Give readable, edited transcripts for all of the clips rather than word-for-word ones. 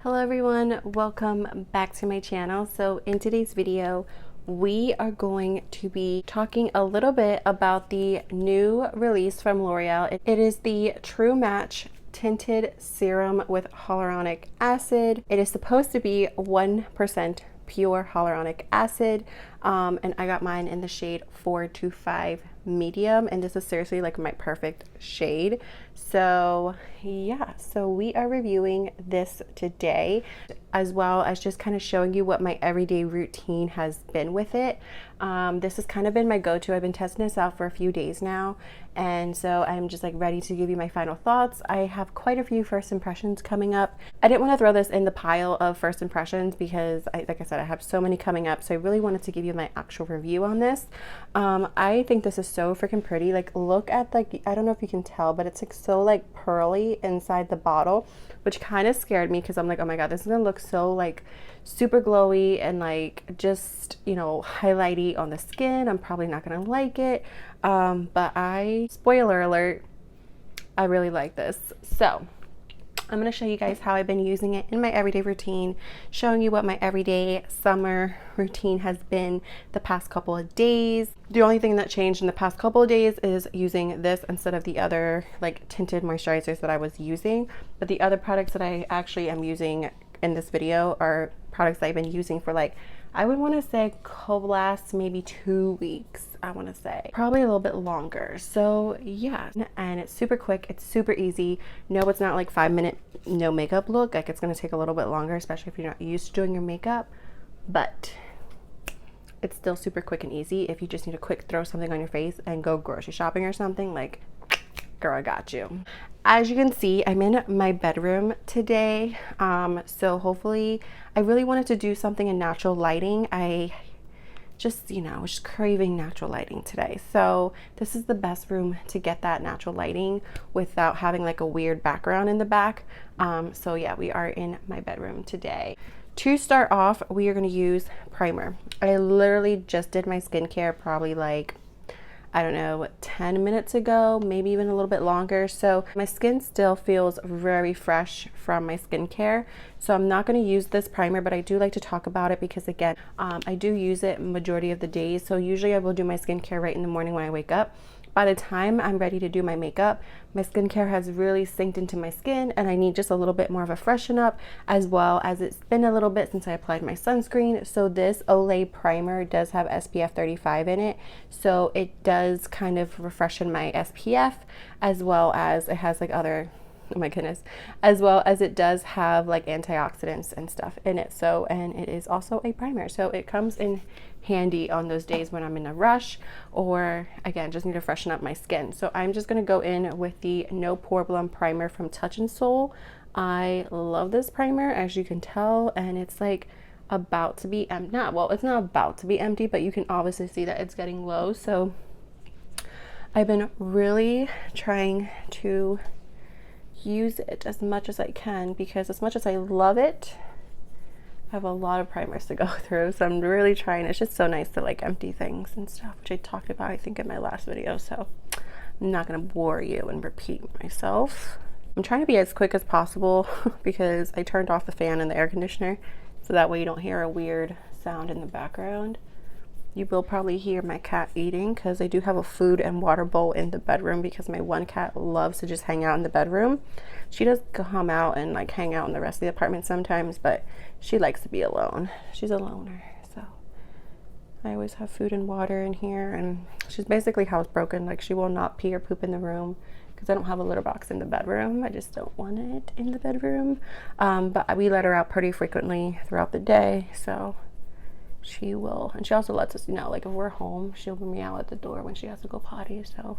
Hello everyone, welcome back to my channel. So in today's video, we are going to be talking a little bit about the new release from L'Oreal. It is the True Match Tinted Serum with Hyaluronic Acid. It is supposed to be 1% pure hyaluronic acid, and I got mine in the shade 425 medium, and this is seriously like my perfect shade. So yeah, so we are reviewing this today, as well as just kind of showing you what my everyday routine has been with it. This has kind of been my go-to. I've been testing this out for a few days now, and so I'm just like ready to give you my final thoughts. I have quite a few first impressions coming up. I didn't want to throw this in the pile of first impressions because like I said, I have so many coming up, so I really wanted to give you my actual review on this. I think this is so freaking pretty. Like, look at, like, I don't know if you can tell, but it's like so like pearly inside the bottle, which kind of scared me because I'm like, oh my god, this is gonna look so like super glowy and like just, you know, highlighty on the skin. I'm probably not gonna like it, but spoiler alert, I really like this. So I'm going to show you guys how I've been using it in my everyday routine, showing you what my everyday summer routine has been the past couple of days. The only thing that changed in the past couple of days is using this instead of the other like tinted moisturizers that I was using. But the other products that I actually am using in this video are products that I've been using for like, I would want to say last maybe 2 weeks. I want to say probably a little bit longer. So yeah, and it's super quick, it's super easy. No, it's not like 5-minute no makeup look. Like, it's going to take a little bit longer, especially if you're not used to doing your makeup, but it's still super quick and easy. If you just need to quick throw something on your face and go grocery shopping or something, like, girl, I got you. As you can see, I'm in my bedroom today, so hopefully, I really wanted to do something in natural lighting. I just, you know, was just craving natural lighting today, so this is the best room to get that natural lighting without having like a weird background in the back. So yeah, we are in my bedroom today. To start off, we are going to use primer. I literally just did my skincare probably like, I don't know, 10 minutes ago, maybe even a little bit longer. So my skin still feels very fresh from my skincare. So I'm not going to use this primer, but I do like to talk about it because, again, I do use it majority of the days. So usually I will do my skincare right in the morning when I wake up. By the time I'm ready to do my makeup, my skincare has really synced into my skin and I need just a little bit more of a freshen up, as well as it's been a little bit since I applied my sunscreen. So this Olay primer does have SPF 35 in it. So it does kind of refreshen my SPF, as well as it has like other, oh my goodness, as well as it does have like antioxidants and stuff in it. So, and it is also a primer. So it comes in handy on those days when I'm in a rush or, again, just need to freshen up my skin. So I'm just going to go in with the No Problem primer from Touch in Sol. I love this primer, as you can tell, and it's like about to be empty. Well, it's not about to be empty, but you can obviously see that it's getting low. So I've been really trying to use it as much as I can, because as much as I love it, I have a lot of primers to go through, so I'm really trying. It's just so nice to like empty things and stuff, which I talked about I think in my last video, so I'm not going to bore you and repeat myself. I'm trying to be as quick as possible because I turned off the fan and the air conditioner, so that way you don't hear a weird sound in the background. You will probably hear my cat eating because I do have a food and water bowl in the bedroom, because my one cat loves to just hang out in the bedroom. She does come out and like hang out in the rest of the apartment sometimes, but she likes to be alone. She's a loner, so I always have food and water in here, and she's basically housebroken. Like, she will not pee or poop in the room because I don't have a litter box in the bedroom. I just don't want it in the bedroom, but we let her out pretty frequently throughout the day, so she will. And she also lets us know, like, if we're home, she'll meow at the door when she has to go potty. So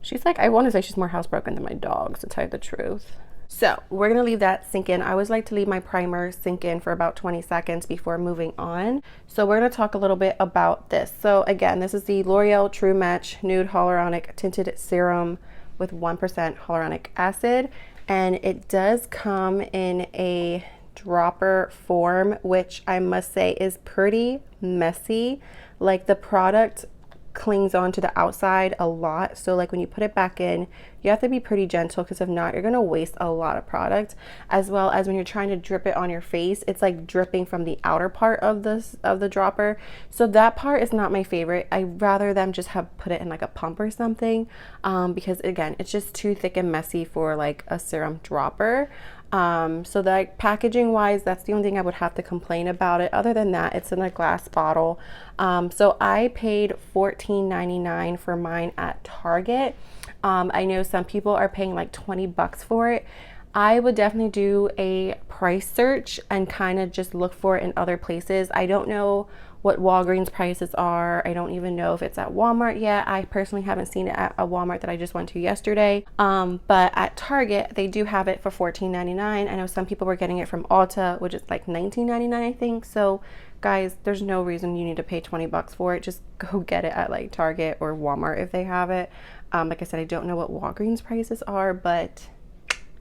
she's like, I want to say she's more housebroken than my dogs, to tell you the truth. So we're gonna leave that sink in. I always like to leave my primer sink in for about 20 seconds before moving on. So we're gonna talk a little bit about this. So again, this is the L'Oreal True Match Nude Hyaluronic Tinted Serum with 1% hyaluronic acid, and it does come in a dropper form, which I must say is pretty messy. Like, the product clings onto the outside a lot, so like when you put it back in, you have to be pretty gentle, because if not, you're going to waste a lot of product. As well as when you're trying to drip it on your face, it's like dripping from the outer part of the dropper. So that part is not my favorite. I'd rather them just have put it in like a pump or something, because again, it's just too thick and messy for like a serum dropper. So that packaging wise, that's the only thing I would have to complain about it. Other than that, it's in a glass bottle. So I paid $14.99 for mine at Target. I know some people are paying like 20 bucks for it. I would definitely do a price search and kind of just look for it in other places. I don't know what Walgreens prices are. I don't even know if it's at Walmart yet. I personally haven't seen it at a Walmart that I just went to yesterday. But at Target, they do have it for $14.99. I know some people were getting it from Ulta, which is like $19.99, I think. So guys, there's no reason you need to pay 20 bucks for it. Just go get it at like Target or Walmart if they have it. Like I said, I don't know what Walgreens prices are, but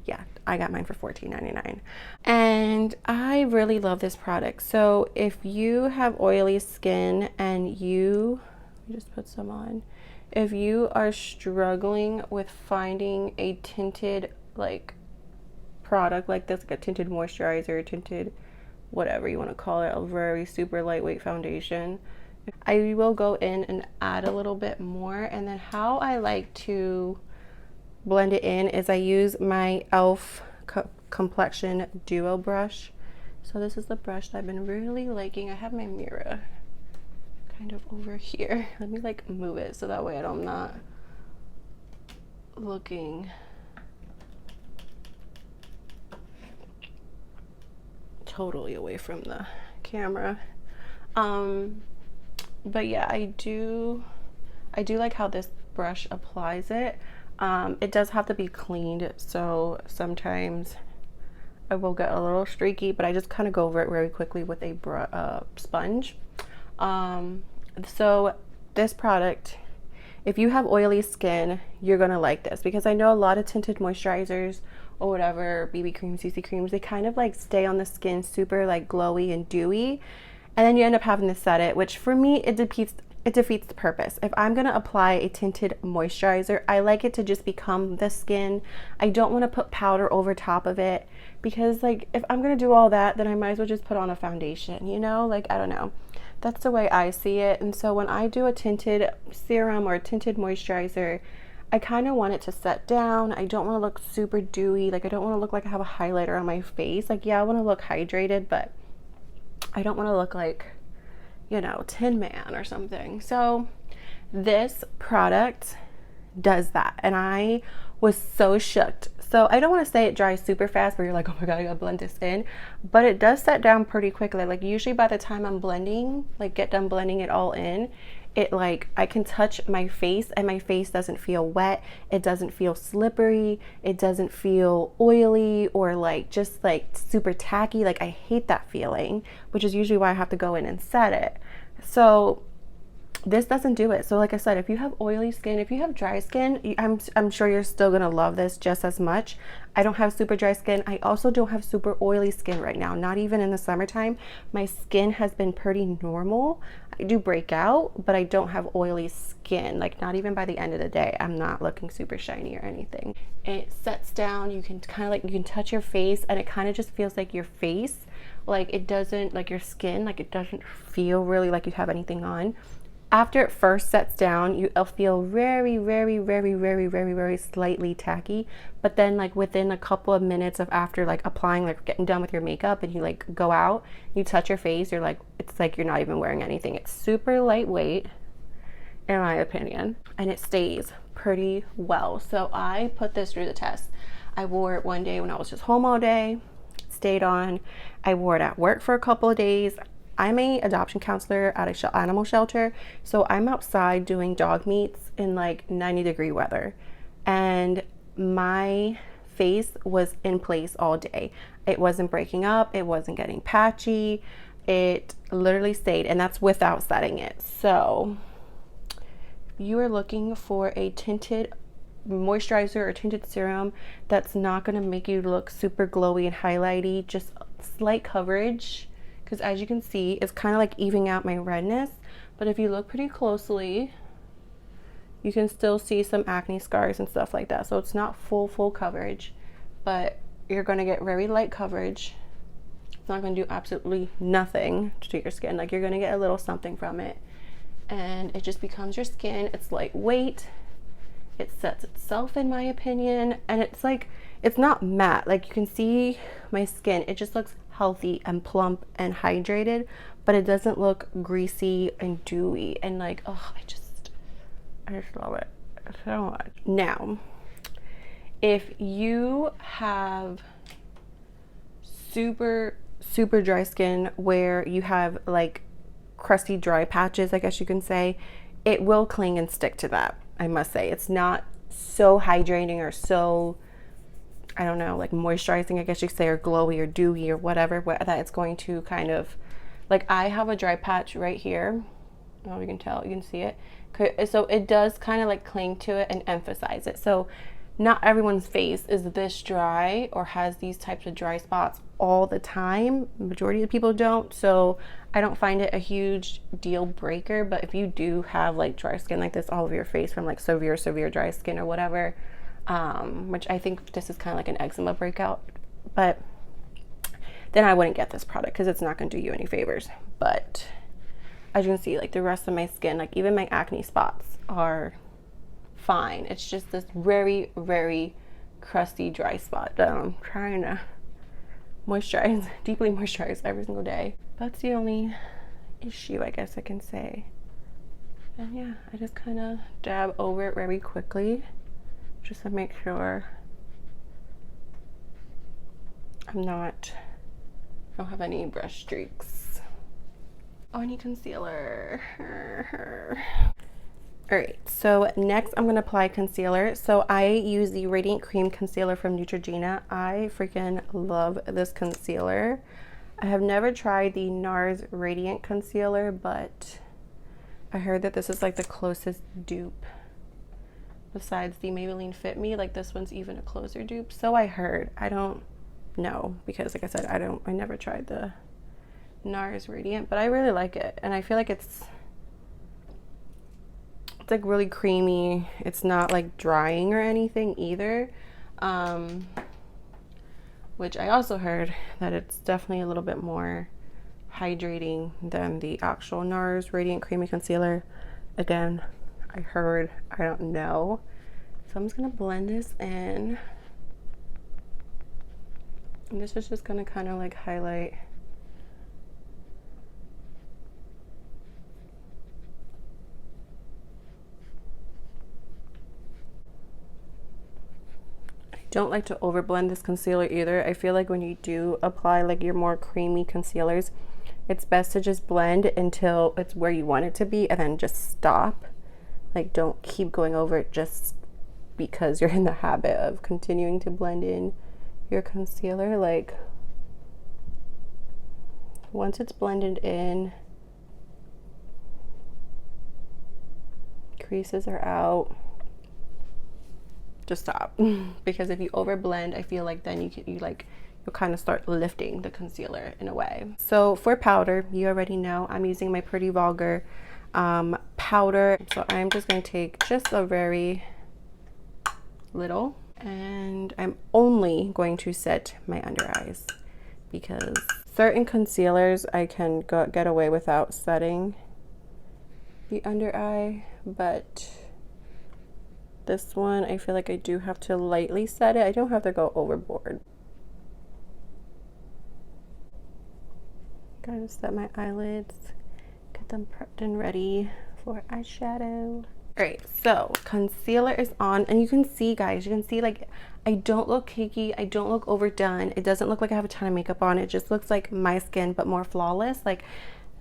yeah, I got mine for $14.99. And I really love this product. So if you have oily skin and you just put some on, if you are struggling with finding a tinted like product like this, like a tinted moisturizer, tinted whatever you want to call it, a very super lightweight foundation, I will go in and add a little bit more. And then how I like to blend it in is I use my e.l.f. complexion duo brush. So this is the brush that I've been really liking. I have my mirror kind of over here. Let me like move it so that way I'm not looking totally away from the camera. But yeah, I do like how this brush applies it. It does have to be cleaned, so sometimes I will get a little streaky, but I just kind of go over it very quickly with a sponge. So this product, if you have oily skin, you're gonna like this, because I know a lot of tinted moisturizers or whatever, BB creams, CC creams, they kind of like stay on the skin super like glowy and dewy, and then you end up having to set it, which for me, it defeats the purpose. If I'm gonna apply a tinted moisturizer, I like it to just become the skin. I don't want to put powder over top of it, because like if I'm gonna do all that, then I might as well just put on a foundation, you know? Like, I don't know. That's the way I see it. And so when I do a tinted serum or a tinted moisturizer, I kind of want it to set down. I don't want to look super dewy. Like, I don't want to look like I have a highlighter on my face. Like, yeah, I want to look hydrated, but I don't want to look like, you know, Tin Man or something. So this product does that, and I was so shooked. So I don't want to say it dries super fast where you're like, oh my god, I gotta blend this in, but it does set down pretty quickly. Like, usually by the time I'm blending, like get done blending it all in, it like I can touch my face and my face doesn't feel wet, it doesn't feel slippery, it doesn't feel oily or like just like super tacky. Like, I hate that feeling, which is usually why I have to go in and set it. So this doesn't do it. So like I said, if you have oily skin, if you have dry skin, I'm sure you're still gonna love this just as much. I don't have super dry skin. I also don't have super oily skin right now, not even in the summertime. My skin has been pretty normal. I do break out, but I don't have oily skin. Like, not even by the end of the day, I'm not looking super shiny or anything. It sets down, you can kind of like, you can touch your face and it kind of just feels like your face. Like, it doesn't, like your skin, like it doesn't feel really like you have anything on. After it first sets down, you'll feel very, very, very, very, very, very slightly tacky. But then like within a couple of minutes of after like applying, like getting done with your makeup and you like go out, you touch your face, you're like, it's like you're not even wearing anything. It's super lightweight in my opinion, and it stays pretty well. So I put this through the test. I wore it one day when I was just home all day, stayed on. I wore it at work for a couple of days. I'm a adoption counselor at a animal shelter, so I'm outside doing dog meets in like 90-degree weather, and my face was in place all day. It wasn't breaking up, it wasn't getting patchy, it literally stayed, and that's without setting it. So if you are looking for a tinted moisturizer or tinted serum that's not going to make you look super glowy and highlighty, just slight coverage, because as you can see, it's kind of like evening out my redness. But if you look pretty closely, you can still see some acne scars and stuff like that. So it's not full coverage, but you're going to get very light coverage. It's not going to do absolutely nothing to your skin. Like, you're going to get a little something from it, and it just becomes your skin. It's lightweight. It sets itself, in my opinion, and it's like, it's not matte. Like, you can see my skin, it just looks healthy and plump and hydrated, but it doesn't look greasy and dewy and like, oh, I just love it so much. Now, if you have super dry skin where you have like crusty dry patches, I guess you can say, it will cling and stick to that. I must say, it's not so hydrating or so, I don't know, like moisturizing, I guess you could say, or glowy or dewy or whatever, that it's going to kind of, like, I have a dry patch right here. Oh, you can tell, you can see it. So it does kind of like cling to it and emphasize it. So not everyone's face is this dry or has these types of dry spots all the time. Majority of people don't. So I don't find it a huge deal breaker. But if you do have like dry skin like this all over your face from like severe dry skin or whatever, which I think this is kind of like an eczema breakout, but then I wouldn't get this product because it's not going to do you any favors. But as you can see, like the rest of my skin, like even my acne spots are fine. It's just this very crusty dry spot that I'm trying to moisturize, deeply moisturize every single day. That's the only issue, I guess I can say. And yeah, I just kind of dab over it very quickly just to make sure I don't have any brush streaks. Oh, I need concealer. All right, so next I'm gonna apply concealer. So I use the Radiant Cream Concealer from Neutrogena. I freaking love this concealer. I have never tried the NARS Radiant Concealer, but I heard that this is like the closest dupe besides the Maybelline Fit Me. Like, this one's even a closer dupe. So I heard. I don't know, because like I said, I never tried the NARS Radiant, but I really like it, and I feel like it's like really creamy. It's not like drying or anything either, which I also heard that it's definitely a little bit more hydrating than the actual NARS Radiant Creamy Concealer. Again, I heard, I don't know. So I'm just gonna blend this in, and this is just gonna kind of like highlight don't like to overblend this concealer either. I feel like when you do apply like your more creamy concealers, it's best to just blend until it's where you want it to be and then just stop. Like, don't keep going over it just because you're in the habit of continuing to blend in your concealer. Like, once it's blended in, creases are out, just stop. Because if you overblend, I feel like then you'll kind of start lifting the concealer in a way. So for powder, you already know I'm using my Pretty Vulgar powder. So I'm just going to take just a very little, and I'm only going to set my under eyes, because certain concealers I can get away without setting the under eye, but this one, I feel like I do have to lightly set it. I don't have to go overboard. Gotta set my eyelids, get them prepped and ready for eyeshadow. All right, so concealer is on, and you can see, guys, you can see like I don't look cakey, I don't look overdone. It doesn't look like I have a ton of makeup on. It just looks like my skin, but more flawless. Like,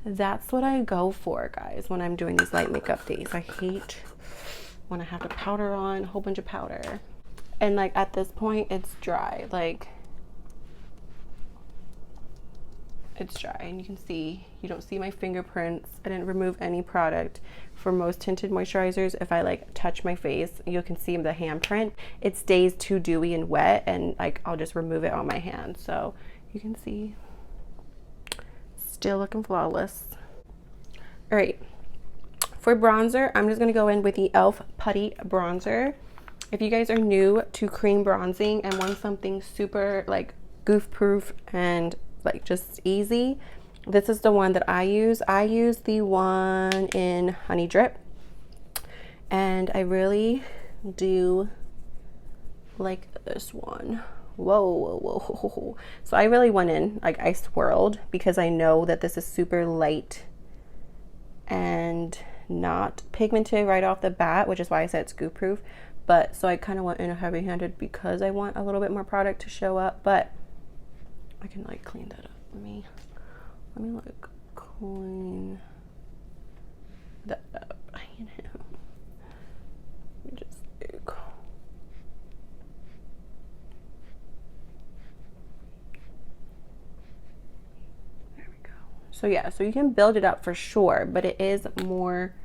that's what I go for, guys, when I'm doing these light makeup days. I hate when I have the powder on, a whole bunch of powder, and like at this point it's dry. Like, it's dry, and you can see, you don't see my fingerprints. I didn't remove any product. For most tinted moisturizers, if I like touch my face, you can see the handprint. It stays too dewy and wet, and like I'll just remove it on my hand. So you can see, still looking flawless. All right, For bronzer, I'm just going to go in with the e.l.f. Putty Bronzer. If you guys are new to cream bronzing and want something super like goof proof and like just easy, this is the one that I use. I use the one in Honey Drip, and I really do like this one. Whoa, whoa, whoa, whoa. So I really went in, like I swirled, because I know that this is super light and not pigmented right off the bat, which is why I said it's goof proof. But so I kind of went in heavy handed because I want a little bit more product to show up, but I can like clean that up. Let me like clean that up. You know, let me just go. There we go. So yeah, so you can build it up for sure, but it is more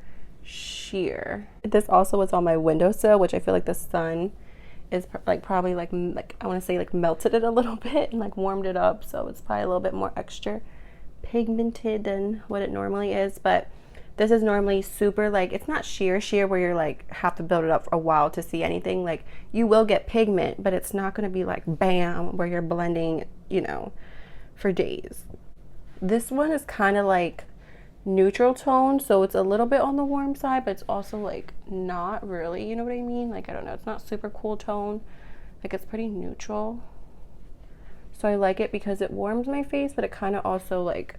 sheer. This also was on my windowsill, which I feel like the sun is like probably like I want to say like melted it a little bit and like warmed it up, so it's probably a little bit more extra pigmented than what it normally is. But this is normally super like, it's not sheer where you're like have to build it up for a while to see anything. Like you will get pigment, but it's not going to be like bam where you're blending, you know, for days. This one is kind of like neutral tone, so it's a little bit on the warm side, but it's also like not really, you know what I mean? Like I don't know, it's not super cool tone, like it's pretty neutral. So I like it because it warms my face, but it kind of also like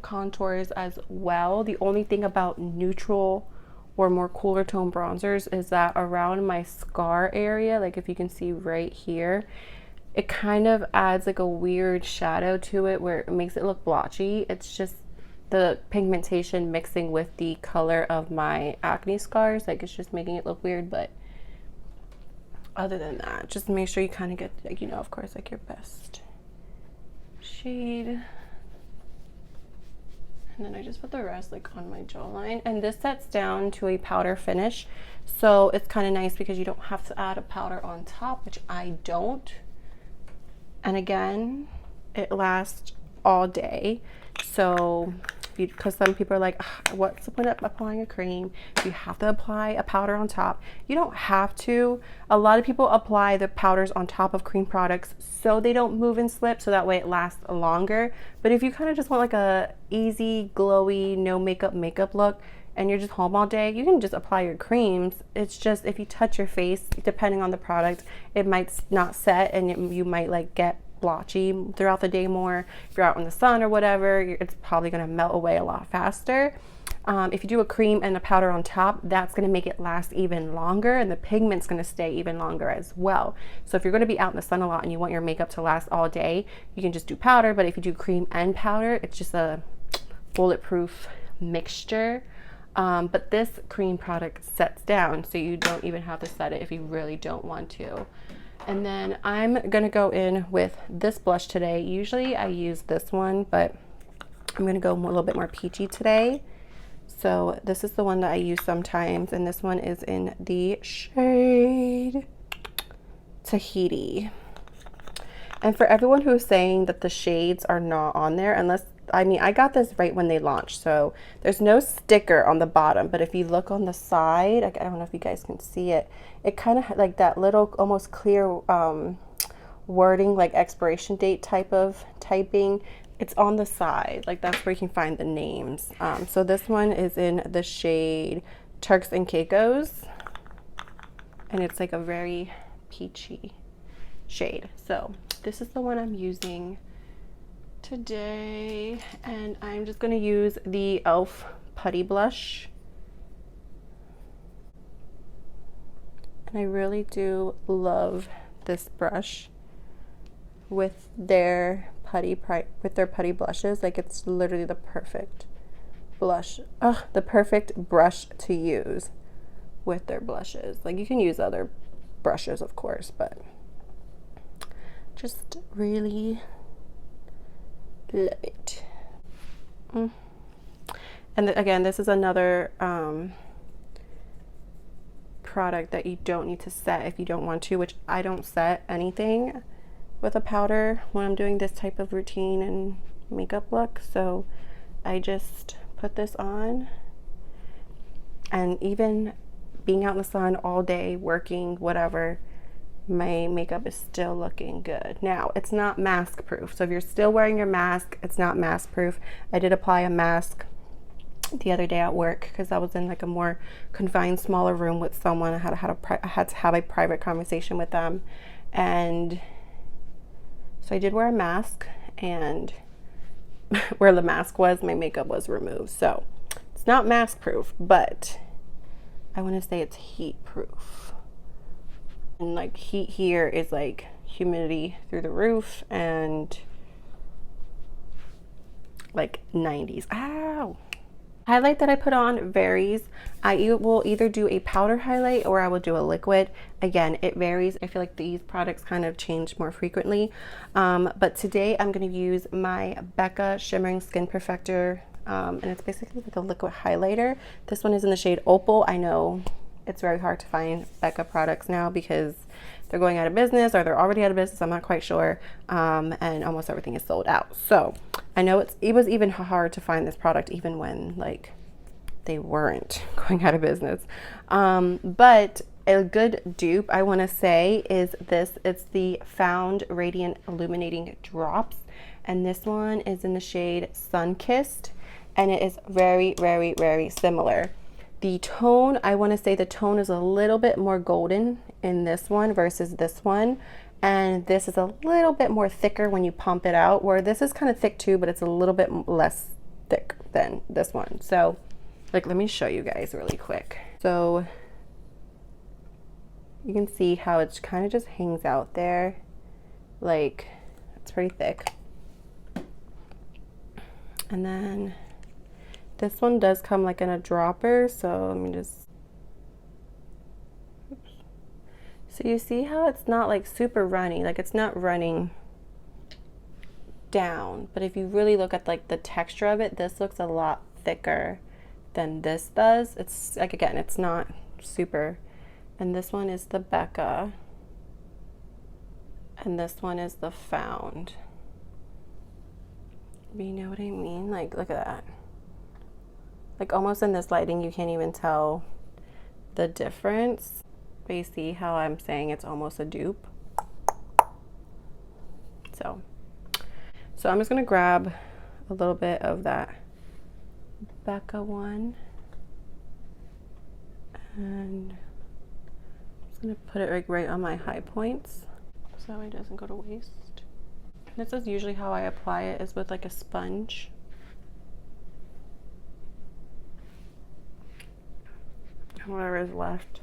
contours as well. The only thing about neutral or more cooler tone bronzers is that around my scar area, like if you can see right here, it kind of adds like a weird shadow to it where it makes it look blotchy. It's just the pigmentation mixing with the color of my acne scars. Like it's just making it look weird, but other than that, just make sure you kind of get, like, you know, of course, like your best shade. And then I just put the rest like on my jawline. And this sets down to a powder finish. So it's kind of nice because you don't have to add a powder on top, which I don't. And again, it lasts all day. So because some people are like, what's the point of applying a cream? You have to apply a powder on top. You don't have to. A lot of people apply the powders on top of cream products so they don't move and slip, so that way it lasts longer. But if you kind of just want like a easy, glowy, no makeup look, and you're just home all day, you can just apply your creams. It's just if you touch your face, depending on the product, it might not set, and you might like get blotchy throughout the day more. If you're out in the sun or whatever, it's probably going to melt away a lot faster. If you do a cream and a powder on top, that's going to make it last even longer, and the pigment's going to stay even longer as well. So if you're going to be out in the sun a lot and you want your makeup to last all day, you can just do powder. But if you do cream and powder, it's just a bulletproof mixture. But this cream product sets down, so you don't even have to set it if you really don't want to. And then I'm gonna go in with this blush today. Usually I use this one, but I'm gonna go a little bit more peachy today. So this is the one that I use sometimes, and this one is in the shade Tahiti. And for everyone who's saying that the shades are not on there, unless, I mean, I got this right when they launched, so there's no sticker on the bottom, but if you look on the side, I don't know if you guys can see it, it kind of like that little almost clear wording, like expiration date type of typing. It's on the side, like that's where you can find the names. So this one is in the shade Turks and Caicos, and it's like a very peachy shade. So this is the one I'm using today, and I'm just going to use the e.l.f. Putty Blush. And I really do love this brush with their putty blushes. Like it's literally the perfect blush, the perfect brush to use with their blushes. Like you can use other brushes, of course, but just really love it. And again, this is another product that you don't need to set if you don't want to, which I don't set anything with a powder when I'm doing this type of routine and makeup look. So I just put this on, and even being out in the sun all day, working, whatever, my makeup is still looking good. Now, it's not mask proof. So if you're still wearing your mask, it's not mask proof. I did apply a mask the other day at work because I was in like a more confined, smaller room with someone. I had to have a private conversation with them. And so I did wear a mask, and where the mask was, my makeup was removed. So it's not mask proof, but I want to say it's heat proof. And like heat here is like humidity through the roof and like 90s. Ow! Highlight that I put on varies. I will either do a powder highlight or I will do a liquid. Again, it varies. I feel like these products kind of change more frequently. But today I'm going to use my Becca Shimmering Skin Perfector. And it's basically like a liquid highlighter. This one is in the shade Opal. I know it's very hard to find Becca products now because they're going out of business or they're already out of business. I'm not quite sure. And almost everything is sold out. So I know it was even hard to find this product even when like they weren't going out of business. But a good dupe, I want to say, is this. It's the Found Radiant Illuminating Drops. And this one is in the shade Sun-Kissed. And it is very, very, very similar. The tone, I want to say the tone is a little bit more golden in this one versus this one. And this is a little bit more thicker when you pump it out, where this is kind of thick too, but it's a little bit less thick than this one. So like, let me show you guys really quick. So you can see how it kind of just hangs out there. Like, it's pretty thick. And then this one does come like in a dropper, so let me just, oops. So you see how it's not like super runny, like it's not running down, but if you really look at like the texture of it, this looks a lot thicker than this does. It's like, again, it's not super. And this one is the Becca, and this one is the Found. You know what I mean? Like, look at that. Like almost in this lighting, you can't even tell the difference. But you see how I'm saying it's almost a dupe. So I'm just gonna grab a little bit of that Becca one, and I'm just gonna put it like right on my high points, so that way it doesn't go to waste. This is usually how I apply it, is with like a sponge. Whatever is left,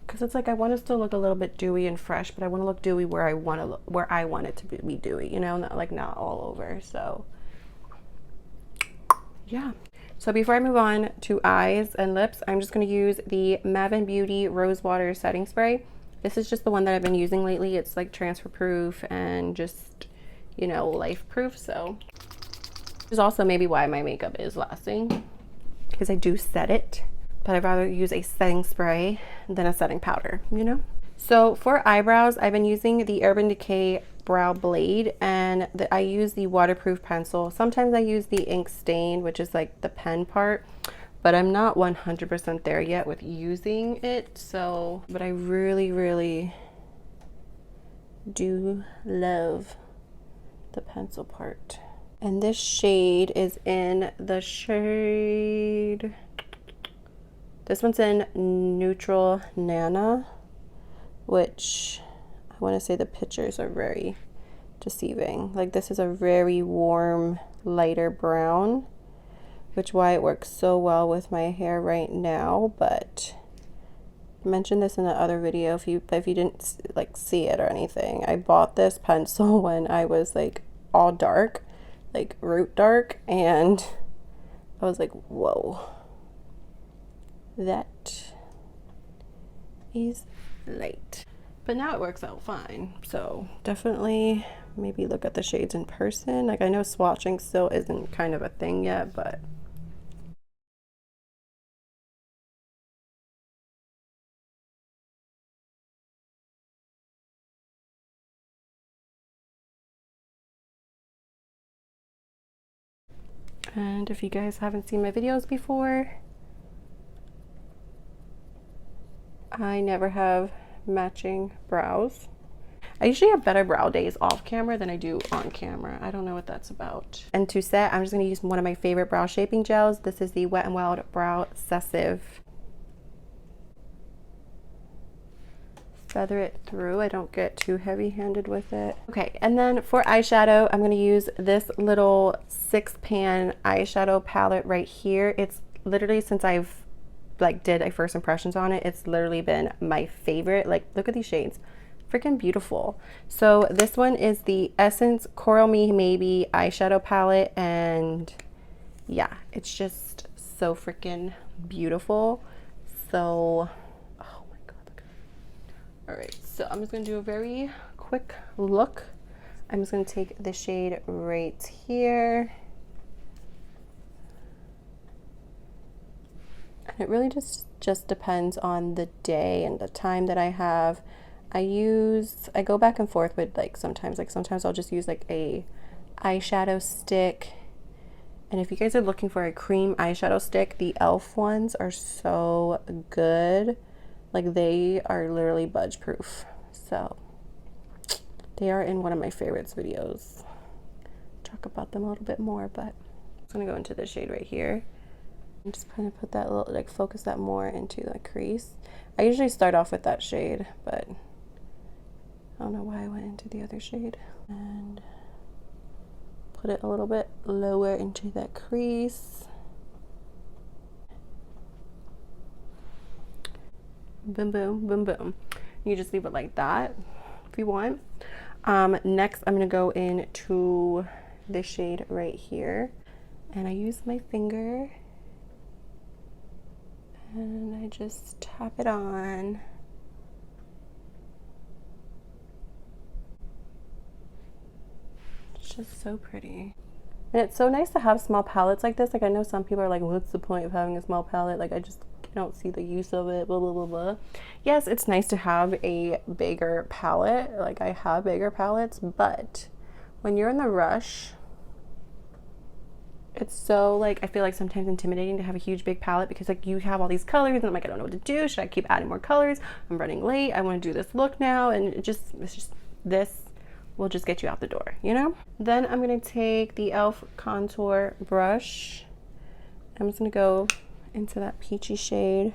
because it's like I want it to look a little bit dewy and fresh, but I want to look dewy where I want to look, where I want it to be dewy, you know, not all over. So yeah. So before I move on to eyes and lips, I'm just going to use the Maven Beauty Rose Water Setting Spray. This is just the one that I've been using lately. It's like transfer proof and just, you know, life proof. So this is also maybe why my makeup is lasting, because I do set it. But I'd rather use a setting spray than a setting powder, you know? So for eyebrows, I've been using the Urban Decay Brow Blade, and I use the waterproof pencil. Sometimes I use the ink stain, which is like the pen part, but I'm not 100% there yet with using it. So, but I really, really do love the pencil part. And this shade is in the shade, this one's in Neutral Nana, which I want to say the pictures are very deceiving. Like, this is a very warm, lighter brown, which why it works so well with my hair right now. But I mentioned this in the other video, if you didn't like see it or anything. I bought this pencil when I was like all dark, like root dark, and I was like, whoa. That is light, but now it works out fine. So definitely maybe look at the shades in person. Like, I know swatching still isn't kind of a thing yet, but And if you guys haven't seen my videos before, I never have matching brows. I usually have better brow days off camera than I do on camera. I don't know what that's about. And to set, I'm just going to use one of my favorite brow shaping gels. This is the Wet n Wild Brow Excessive. Feather it through. I don't get too heavy-handed with it. Okay, and then for eyeshadow, I'm going to use this little 6-pan eyeshadow palette right here. It's literally, since I've did a first impressions on it, it's literally been my favorite. Like, look at these shades. Freaking beautiful. So this one is the Essence Coral Me Maybe eyeshadow palette, and yeah, it's just so freaking beautiful. So, oh my god, look at it. All right, so I'm just gonna do a very quick look. I'm just gonna take the shade right here. And it really just depends on the day and the time that I have. I go back and forth with sometimes I'll just use like a eyeshadow stick. And if you guys are looking for a cream eyeshadow stick, the e.l.f. ones are so good. Like, they are literally budge proof. So they are in one of my favorites videos. Talk about them a little bit more, but I'm gonna go into this shade right here and just kind of put that little, focus that more into the crease. I usually start off with that shade, but I don't know why I went into the other shade. And put it a little bit lower into that crease. Boom, boom, boom, boom. You just leave it like that if you want. Next, I'm gonna go into this shade right here. And I use my finger. And I just tap it on. It's just so pretty. And it's so nice to have small palettes like this. Like, I know some people are like, what's the point of having a small palette? Like, I just don't see the use of it, blah, blah, blah, blah. Yes, it's nice to have a bigger palette. Like, I have bigger palettes, but when you're in the rush, it's so, I feel like sometimes intimidating to have a huge big palette, because you have all these colors and I'm like, I don't know what to do. Should I keep adding more colors? I'm running late. I want to do this look now. And this will just get you out the door, you know? Then I'm gonna take the e.l.f. contour brush. I'm just gonna go into that peachy shade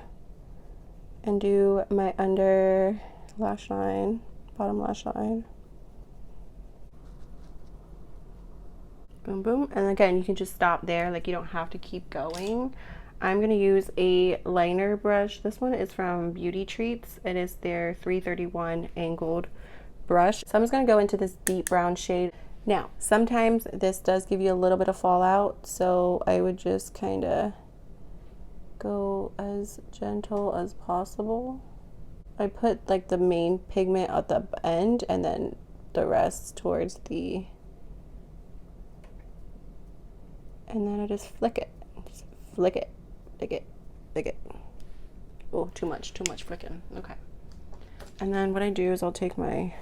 and do my under lash line, bottom lash line. Boom, boom. And again, you can just stop there. Like, you don't have to keep going. I'm gonna use a liner brush. This one is from Beauty Treats. It is their 331 angled brush. So I'm just gonna go into this deep brown shade. Now, sometimes this does give you a little bit of fallout, so I would just kind of go as gentle as possible. I put the main pigment at the end and then the rest towards the, and then I just flick it. Just flick it, flick it, flick it. Oh, too much flicking. Okay. And then what I do is I'll take my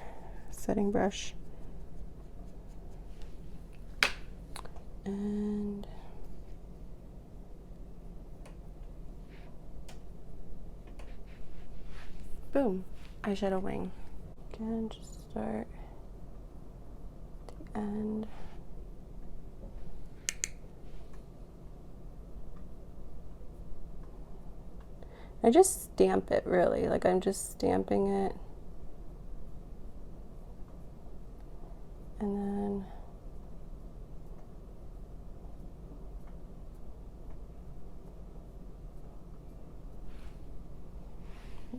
setting brush and boom, eyeshadow wing. Again, just start at the end. I just stamp it, really. Like, I'm just stamping it. And then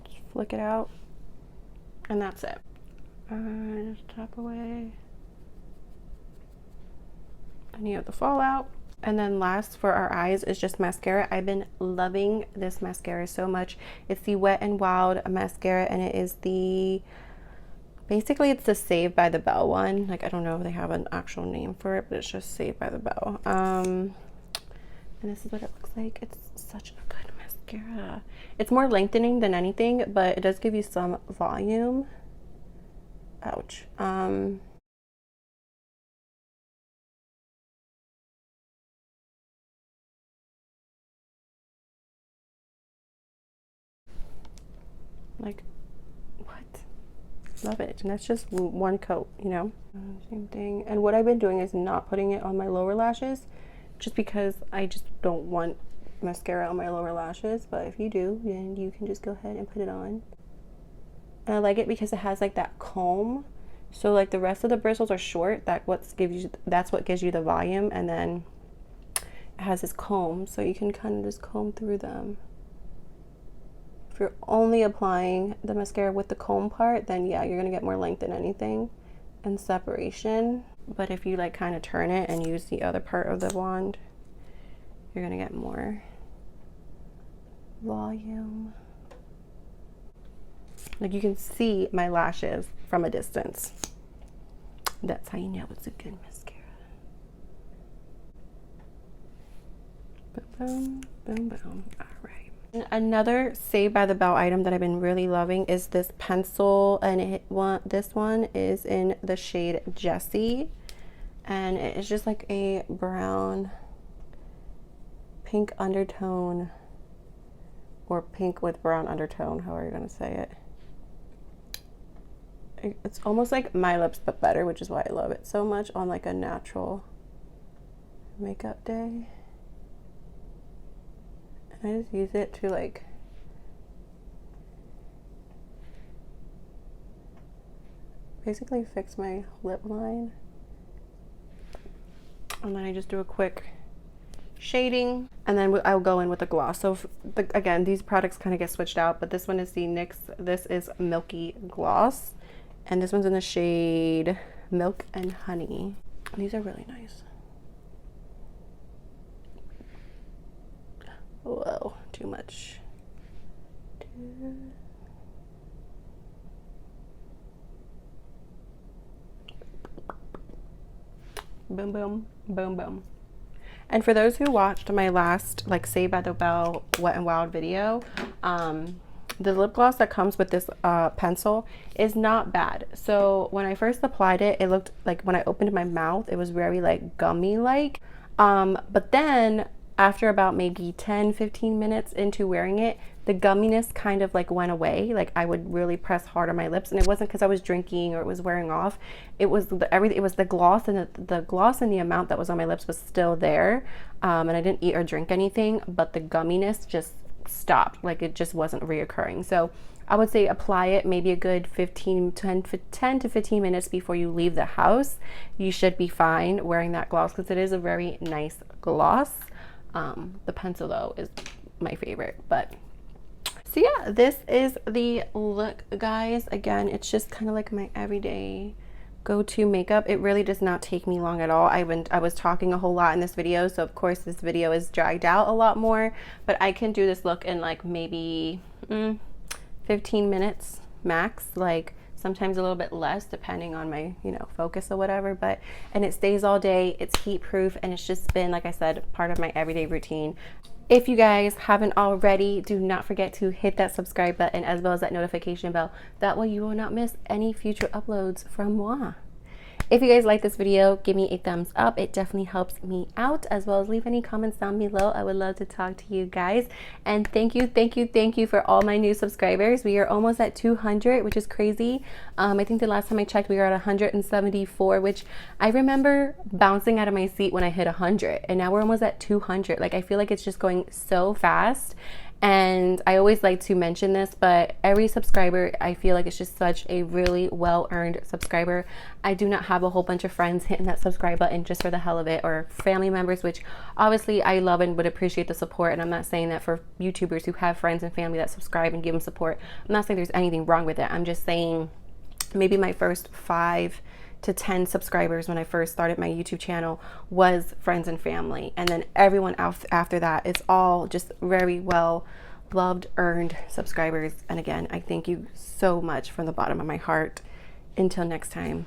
just flick it out. And that's it. Just tap away any of the fallout. And then last for our eyes is just mascara. I've been loving this mascara so much. It's the Wet n Wild mascara, and it is the, basically it's the Saved by the Bell one. Like, I don't know if they have an actual name for it, but it's just Saved by the Bell. And this is what it looks like. It's such a good mascara. It's more lengthening than anything, but it does give you some volume. Ouch. Like, what? Love it. And that's just one coat, you know? Same thing. And what I've been doing is not putting it on my lower lashes, just because I just don't want mascara on my lower lashes. But if you do, then you can just go ahead and put it on. And I like it because it has like that comb. So like the rest of the bristles are short. That's what gives you the volume. And then it has this comb, so you can kind of just comb through them. If you're only applying the mascara with the comb part, then yeah, you're gonna get more length than anything and separation. But if you like kind of turn it and use the other part of the wand, you're gonna get more volume. Like you can see my lashes from a distance. That's how you know it's a good mascara. Boom, boom, boom. All right. Another Saved by the Bell item that I've been really loving is this pencil, and this one is in the shade Jessie, and it's just like a brown pink undertone, or pink with brown undertone, however you're gonna say it. It's almost like My Lips but better, which is why I love it so much on like a natural makeup day. And I just use it to like basically fix my lip line. And then I just do a quick shading, and then I'll go in with a gloss. So again, these products kind of get switched out, but this one is the NYX, this is Milky Gloss. And this one's in the shade Milk and Honey. These are really nice. Whoa, too much. Boom, boom, boom, boom. And for those who watched my last like Saved by the Bell Wet n Wild video, the lip gloss that comes with this pencil is not bad. So when I first applied it, it looked like, when I opened my mouth, it was very like gummy like, but then after about maybe 10-15 minutes into wearing it, the gumminess kind of like went away. Like I would really press hard on my lips, and it wasn't because I was drinking or it was wearing off. It was it was the gloss, and the gloss and the amount that was on my lips was still there, and I didn't eat or drink anything, but the gumminess just stopped. Like it just wasn't reoccurring. So I would say apply it maybe a good 10 to 15 minutes before you leave the house. You should be fine wearing that gloss, because it is a very nice gloss. The pencil though is my favorite. But so yeah, this is the look, guys. Again, it's just kind of like my everyday go-to makeup. It really does not take me long at all. I was talking a whole lot in this video, so of course this video is dragged out a lot more, but I can do this look in like maybe 15 minutes max, like sometimes a little bit less depending on my, you know, focus or whatever. But and it stays all day, it's heat proof, and it's just been, like I said, part of my everyday routine. If you guys haven't already, do not forget to hit that subscribe button as well as that notification bell. That way you will not miss any future uploads from moi. If you guys like this video, give me a thumbs up. It definitely helps me out, as well as leave any comments down below. I would love to talk to you guys. And thank you for all my new subscribers. We are almost at 200, which is crazy. I think the last time I checked, we were at 174, which I remember bouncing out of my seat when I hit 100, and now we're almost at 200. Like, I feel like it's just going so fast. And I always like to mention this, but every subscriber, I feel like it's just such a really well-earned subscriber. I do not have a whole bunch of friends hitting that subscribe button just for the hell of it, or family members, which obviously I love and would appreciate the support. And I'm not saying that for YouTubers who have friends and family that subscribe and give them support, I'm not saying there's anything wrong with it. I'm just saying maybe my first 5 to 10 subscribers when I first started my YouTube channel was friends and family, and then everyone else after that, it's all just very well loved, earned subscribers. And again, I thank you so much from the bottom of my heart. Until next time,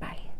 bye.